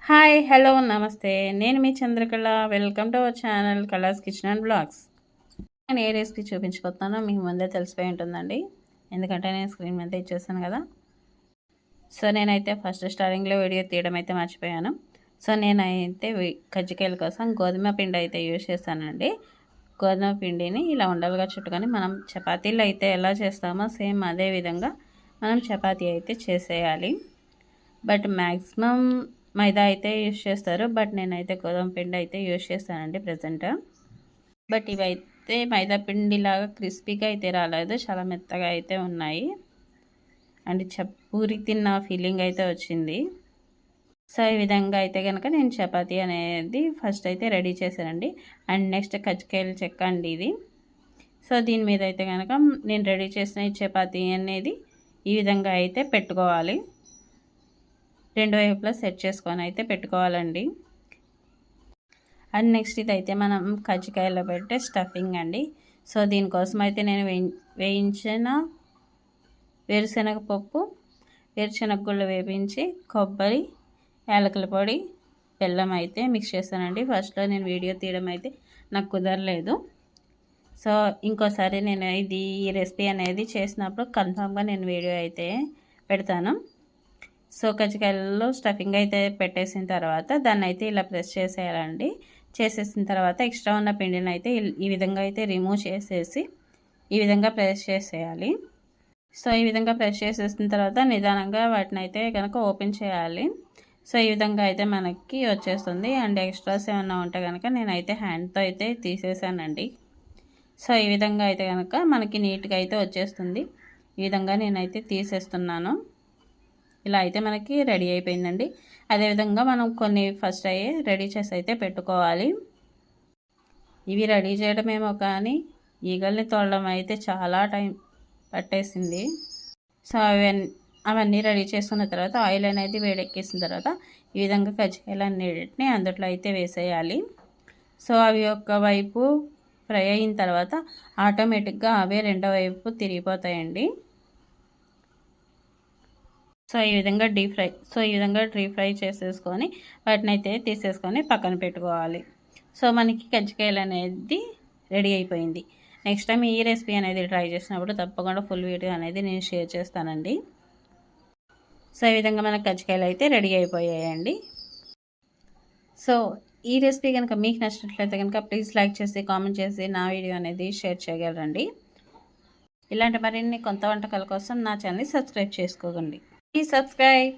Hi hello నమస్తే. నేను మీ Chandrakala. Welcome to our channel Kalas kitchen and blogs. నేను ఏ రెసిపీ చూపించబోతున్నానో మీకు ముందే తెలిసిపోయి ఉంటుందండి, ఎందుకంటే నేను స్క్రీన్ మీద ఇచ్చేసాను కదా. సో నేనైతే ఫస్ట్ స్టార్టింగ్లో వీడియో తీయడం అయితే మర్చిపోయాను. సో నేనైతే కజ్జికాయల కోసం గోధుమ పిండి అయితే యూజ్ చేస్తానండి. గోధుమ పిండిని ఇలా ఉండలుగా చుట్టుకొని మనం చపాతీలు అయితే ఎలా చేస్తామో సేమ్ అదే విధంగా మనం చపాతీ అయితే చేసేయాలి. బట్ మ్యాక్సిమం మైదా అయితే యూజ్ చేస్తారు, బట్ నేనైతే గోధుమ పిండి అయితే యూజ్ చేస్తానండి ప్రజెంట్. బట్ ఇవైతే మైదా పిండిలాగా క్రిస్పీగా అయితే రాలేదు, చాలా మెత్తగా అయితే ఉన్నాయి అండ్ పూరి తిన్న ఫీలింగ్ అయితే వచ్చింది. సో ఈ విధంగా అయితే కనుక నేను చపాతీ అనేది ఫస్ట్ అయితే రెడీ చేశానండి. అండ్ నెక్స్ట్ కజ్జికాయల చెక్క అండి ఇది. సో దీని మీద అయితే కనుక నేను రెడీ చేసిన ఈ చపాతీ అనేది ఈ విధంగా అయితే పెట్టుకోవాలి. రెండు వైపులా సెట్ చేసుకొని అయితే పెట్టుకోవాలండి. అండ్ నెక్స్ట్ ఇదైతే మనం కజ్జికాయలో పెట్టే స్టఫింగ్ అండి. సో దీనికోసం అయితే నేను వేయించిన వేరుశనగ పప్పు, వేరుశనగ గుళ్ళు వేపించి కొబ్బరి, యాలకుల పొడి, బెల్లం అయితే మిక్స్ చేస్తానండి. ఫస్ట్లో నేను వీడియో తీయడం అయితే నాకు కుదరలేదు. సో ఇంకోసారి నేను ఈ రెసిపీ అనేది చేసినప్పుడు కన్ఫామ్గా నేను వీడియో అయితే పెడతాను. సో కజ్జికాయలలో స్టఫింగ్ అయితే పెట్టేసిన తర్వాత దాన్ని అయితే ఇలా ప్రెస్ చేసేయాలండి. చేసేసిన తర్వాత ఎక్స్ట్రా ఉన్న పిండిని అయితే ఈ విధంగా అయితే రిమూవ్ చేసేసి ఈ విధంగా ప్రెస్ చేసేయాలి. సో ఈ విధంగా ప్రెస్ చేసేసిన తర్వాత నిదానంగా వాటిని అయితే కనుక ఓపెన్ చేయాలి. సో ఈ విధంగా అయితే మనకి వచ్చేస్తుంది. అండ్ ఎక్స్ట్రాస్ ఏమన్నా ఉంటే కనుక నేనైతే హ్యాండ్తో అయితే తీసేసానండి. సో ఈ విధంగా అయితే కనుక మనకి నీట్గా అయితే వచ్చేస్తుంది. ఈ విధంగా నేనైతే తీసేస్తున్నాను. ఇలా అయితే మనకి రెడీ అయిపోయిందండి. అదేవిధంగా మనం కొన్ని ఫస్ట్ రెడీ చేసి అయితే పెట్టుకోవాలి. ఇవి రెడీ చేయడమేమో కానీ ఈగల్ని తోలడం అయితే చాలా టైం పట్టేసింది. సో అవన్నీ రెడీ చేసుకున్న తర్వాత ఆయిల్ అనేది వేడెక్కేసిన తర్వాత ఈ విధంగా కజ్జికాయలన్నిటిని అందులో అయితే వేసేయాలి. సో అవి ఒక వైపు ఫ్రై అయిన తర్వాత ఆటోమేటిక్గా అవే రెండో వైపు తిరిగిపోతాయండి. సో ఈ విధంగా డీప్ ఫ్రై చేసేసుకొని వాటిని అయితే తీసేసుకొని పక్కన పెట్టుకోవాలి. సో మనకి కజ్జికాయలు అనేది రెడీ అయిపోయింది. నెక్స్ట్ టైం ఈ రెసిపీ అనేది ట్రై చేసినప్పుడు తప్పకుండా ఫుల్ వీడియో అనేది నేను షేర్ చేస్తానండి. సో ఈ విధంగా మన కజ్జికాయలు అయితే రెడీ అయిపోయాయండి. సో ఈ రెసిపీ కనుక మీకు నచ్చినట్లయితే కనుక ప్లీజ్ లైక్ చేసి కామెంట్ చేసి నా వీడియో అనేది షేర్ చేయగలరండి. ఇలాంటి మరిన్ని కొత్త వంటకాల కోసం నా ఛానల్ని సబ్స్క్రైబ్ చేసుకోండి. Please subscribe.